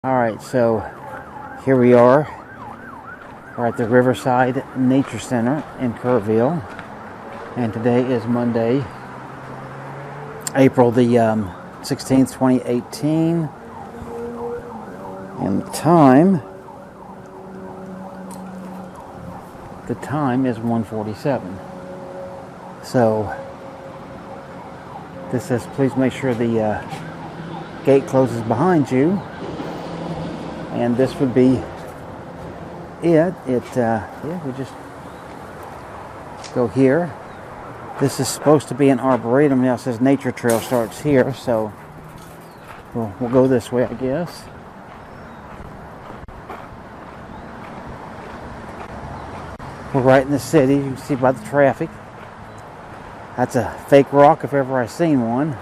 Alright, so here we are. We're at the Riverside Nature Center in Kerrville. And today is Monday, April the 16th, 2018. And the time is 1:47. So this says please make sure the gate closes behind you. And this would be it. We just go here. This is supposed to be an arboretum. Now it says nature trail starts here, so we'll go this way, I guess. We're right in the city. You can see by the traffic. That's a fake rock if ever I've seen one.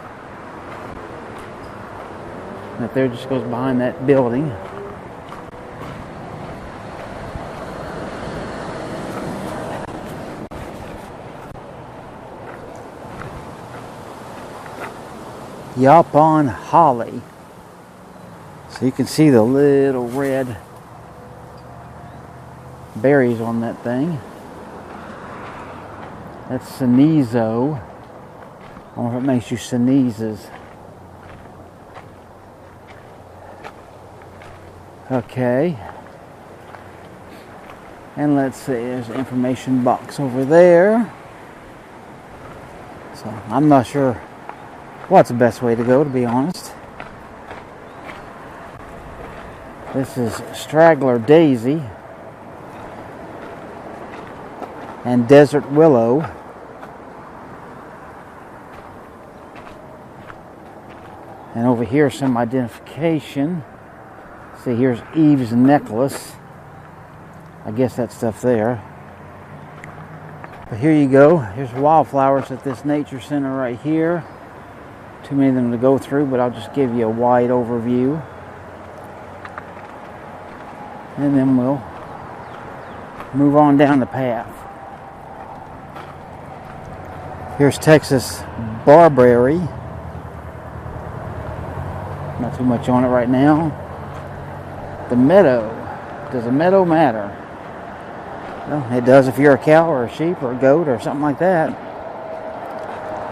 That there just goes behind that building. Yaupon holly. So you can see the little red berries on that thing. That's sneezo. I wonder if it makes you sneezes. Okay. And let's see, there's an information box over there. So I'm not sure what's the best way to go, to be honest. This is straggler daisy and desert willow. And over here some identification. See, here's Eve's necklace. I guess that stuff there. But here you go. Here's wildflowers at this nature center right here. Too many of them to go through, but I'll just give you a wide overview. And then we'll move on down the path. Here's Texas barberry. Not too much on it right now. The meadow. Does a meadow matter? Well, it does if you're a cow or a sheep or a goat or something like that.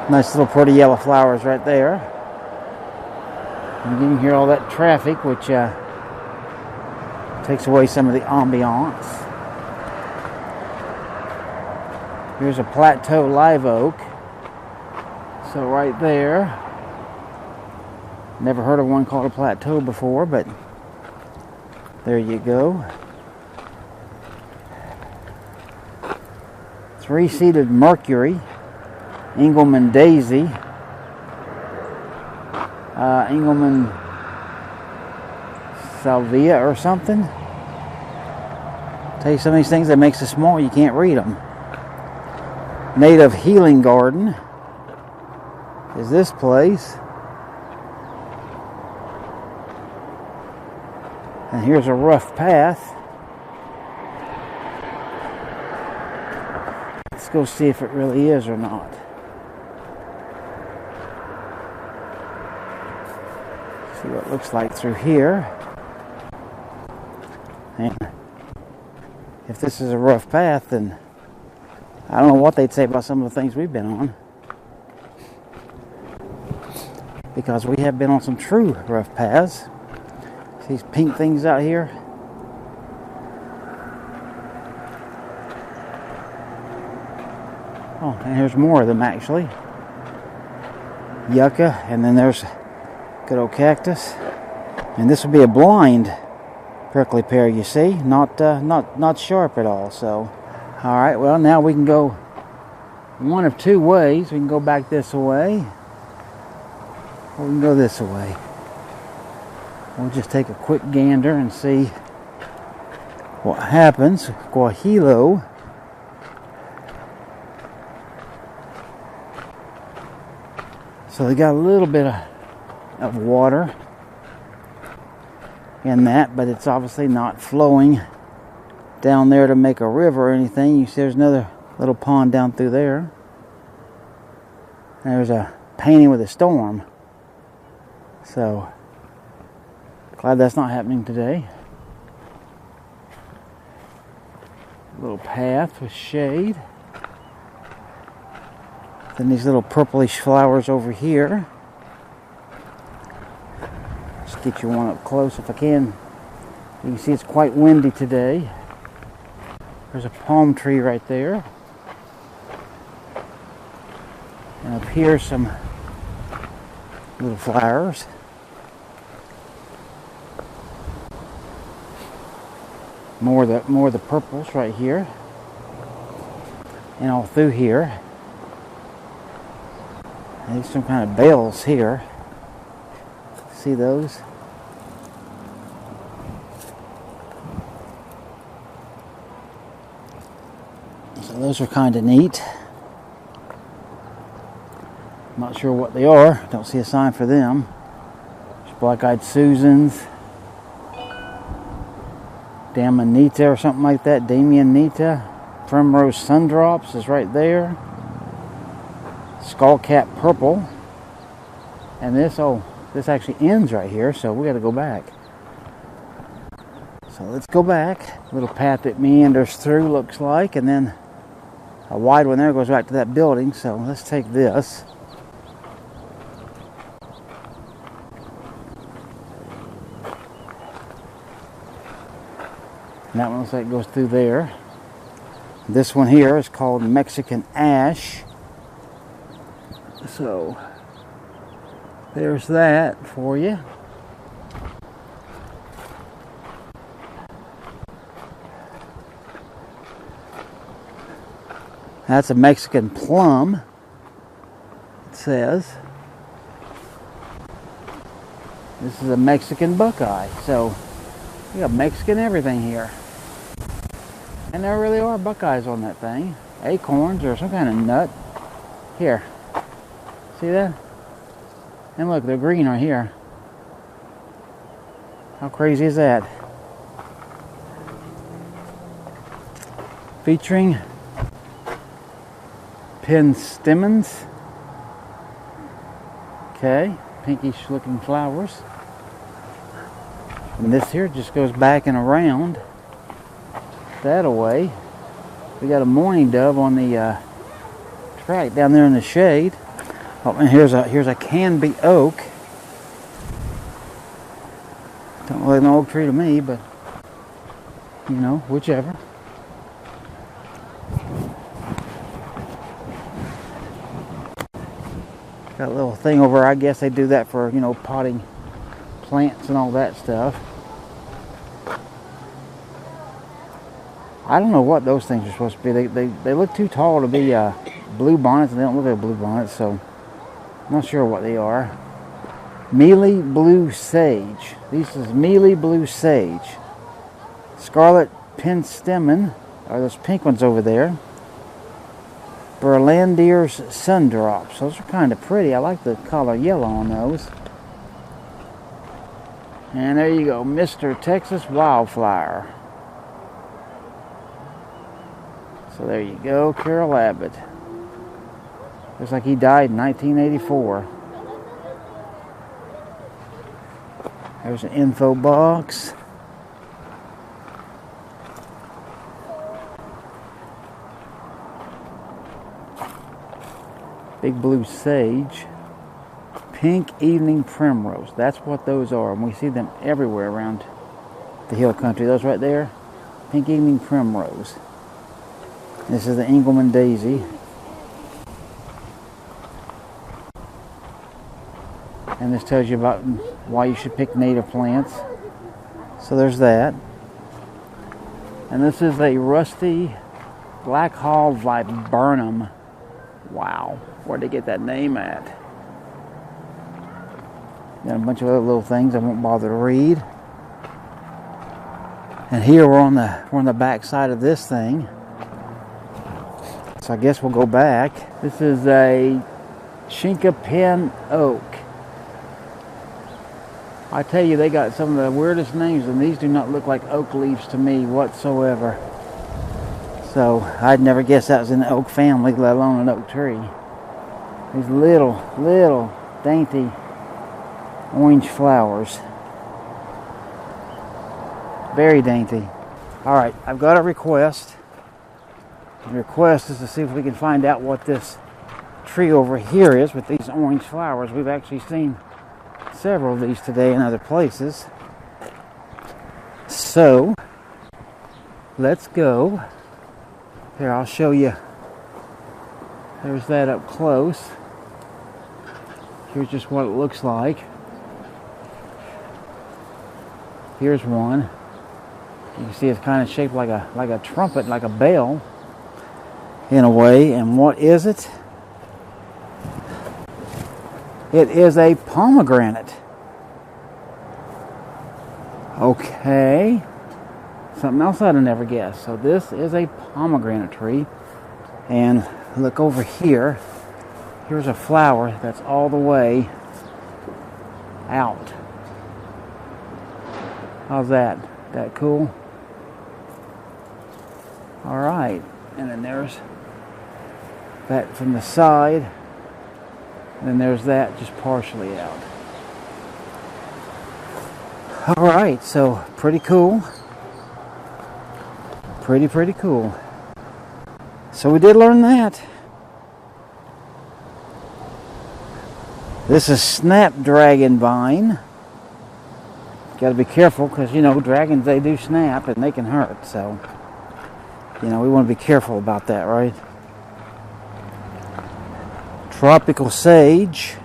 Nice little pretty yellow flowers right there. And you can hear all that traffic, which takes away some of the ambiance. Here's a plateau live oak. So right there. Never heard of one called a plateau before, but there you go. Three-seeded Mercury. Engelmann daisy. Engelmann salvia or something. Tell you some of these things that makes it small, you can't read them. Native healing garden is this place. And here's a rough path. Let's go see if it really is or not. See what it looks like through here. And if this is a rough path, then I don't know what they'd say about some of the things we've been on. Because we have been on some true rough paths. See these pink things out here? Oh, and here's more of them actually. Yucca, and then there's good old cactus. And this would be a blind prickly pear, you see, not sharp at all. So, all right. Well, now we can go one of two ways. We can go back this way, or we can go this way. We'll just take a quick gander and see what happens. Guajillo. So they got a little bit of water in that, but it's obviously not flowing down there to make a river or anything. You see there's another little pond down through there. There's a painting with a storm. So Glad that's not happening today. A little path with shade. Then these little purplish flowers over here. Just get you one up close if I can. You can see it's quite windy today. There's a palm tree right there. And up here some little flowers. More of the purples right here. And all through here. And there's some kind of bells here. See those? So those are kind of neat. I'm not sure what they are. Don't see a sign for them. There's black-eyed Susans. Damanita or something like that. Damianita. Primrose Sundrops is right there. Skullcap Purple. And this actually ends right here, so we got to go back. So let's go back. Little path that meanders through, looks like, and then a wide one there goes right to that building. So let's take this. And that one looks like it goes through there. This one here is called Mexican Ash. So there's that for you. That's a Mexican plum, it says. This is a Mexican buckeye. So we got Mexican everything here. And there really are buckeyes on that thing. Acorns or some kind of nut. Here. See that? And look, they're green right here. How crazy is that? Featuring penstemons. Okay, pinkish looking flowers. And this here just goes back and around that away. We got a mourning dove on the track down there in the shade. Oh, and here's a Canby oak. Don't look like an oak tree to me, but you know, whichever. Got a little thing over. I guess they do that for, you know, potting plants and all that stuff. I don't know what those things are supposed to be. They look too tall to be blue bonnets, and they don't look like blue bonnets, so I'm not sure what they are. Mealy blue sage. This is mealy blue sage. Scarlet penstemon are those pink ones over there. Berlandier's Sundrops. Those are kind of pretty. I like the color yellow on those. And there you go, Mr. Texas Wildflower. So there you go, Carroll Abbott. Looks like he died in 1984. There's an info box. Big blue sage. Pink evening primrose. That's what those are. And we see them everywhere around the hill country. Those right there. Pink evening primrose. This is the Engelmann daisy. And this tells you about why you should pick native plants. So there's that. And this is a rusty Blackhall viburnum. Wow. Where'd they get that name at? Got a bunch of other little things I won't bother to read. And here we're on the back side of this thing. So I guess we'll go back. This is a Chinkapin oak. I tell you, they got some of the weirdest names, and these do not look like oak leaves to me whatsoever. So I'd never guess that was in the oak family, let alone an oak tree. These little dainty orange flowers. Very dainty. Alright, I've got a request. The request is to see if we can find out what this tree over here is with these orange flowers. We've actually seen several of these today in other places. So, let's go. Here, I'll show you. There's that up close. Here's just what it looks like. Here's one. You can see it's kind of shaped like a trumpet, like a bell, in a way. And what is it? It is a pomegranate. Okay. Something else I'd have never guessed. So this is a pomegranate tree. And look over here. Here's a flower that's all the way out. How's that? That cool? All right. And then there's that from the side. And then there's that just partially out. All right, so pretty cool. Pretty cool. So we did learn that. This is snapdragon vine. Got to be careful because, you know, dragons, they do snap and they can hurt. So, you know, we want to be careful about that, right? Tropical sage.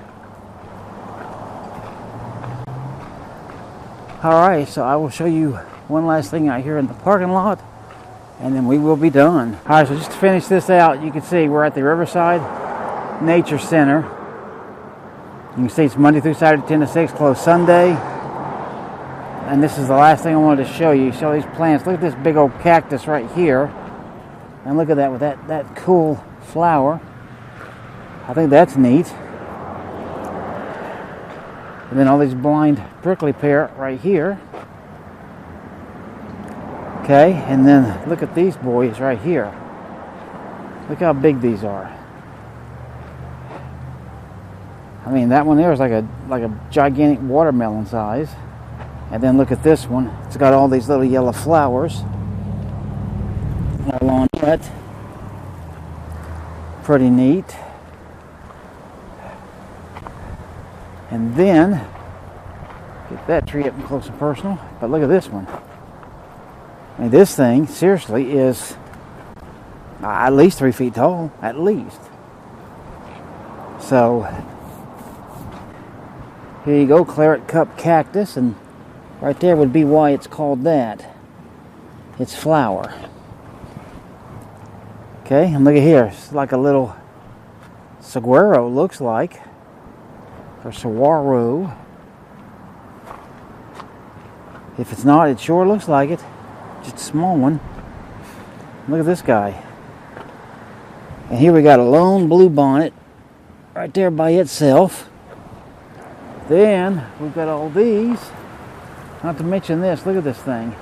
Alright, so I will show you one last thing out here in the parking lot, and then we will be done. Alright, so just to finish this out, you can see we're at the Riverside Nature Center. You can see it's Monday through Saturday, 10 to 6, closed Sunday. And this is the last thing I wanted to show you. Show these plants. Look at this big old cactus right here. And look at that with that cool flower. I think that's neat. And then all these blind prickly pear right here. Okay, and then look at these boys right here. Look how big these are. I mean, that one there is like a gigantic watermelon size. And then look at this one. It's got all these little yellow flowers along it. Pretty neat. And then, get that tree up close and personal. But look at this one. I mean, this thing, seriously, is at least 3 feet tall. At least. So, here you go, claret cup cactus. And right there would be why it's called that. It's flower. Okay, and look at here. It's like a little saguaro, looks like. Or saguaro. If it's not, it sure looks like it. Just a small one. Look at this guy. And here we got a lone bluebonnet right there by itself. Then we've got all these. Not to mention this. Look at this thing.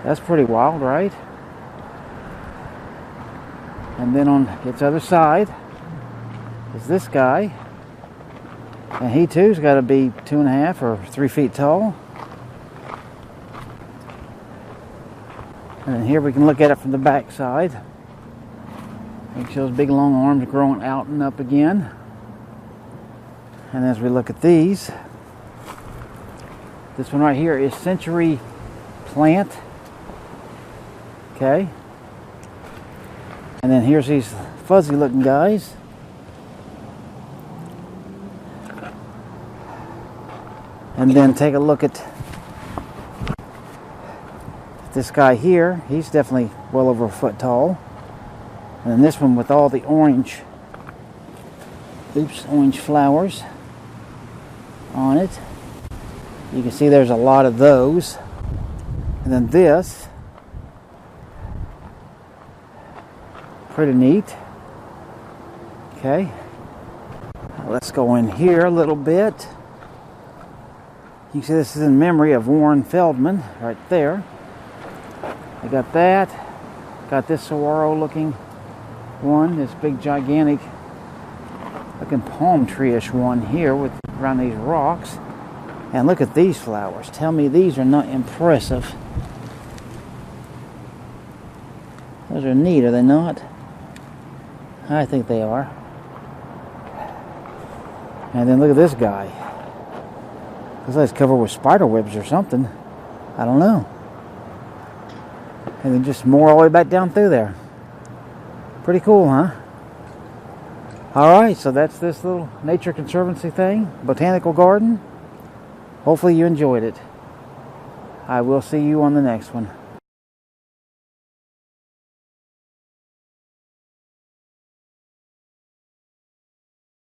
That's pretty wild, right? And then on its other side is this guy. And he too's got to be 2.5 or 3 feet tall. And then here we can look at it from the back side. It shows big long arms growing out and up again. And as we look at these, this one right here is century plant. Okay. And then here's these fuzzy looking guys. And then take a look at this guy here. He's definitely well over 1 foot tall. And then this one with all the orange flowers on it. You can see there's a lot of those. And then this, pretty neat. Okay, let's go in here a little bit. You can see this is in memory of Warren Feldman right there. I got that. Got this saguaro looking one, this big gigantic looking palm tree-ish one here with around these rocks. And look at these flowers. Tell me these are not impressive. Those are neat, are they not? I think they are. And then look at this guy. Looks like it's covered with spider webs or something. I don't know. And then just more all the way back down through there. Pretty cool, huh? Alright, so that's this little Nature Conservancy thing. Botanical garden. Hopefully you enjoyed it. I will see you on the next one.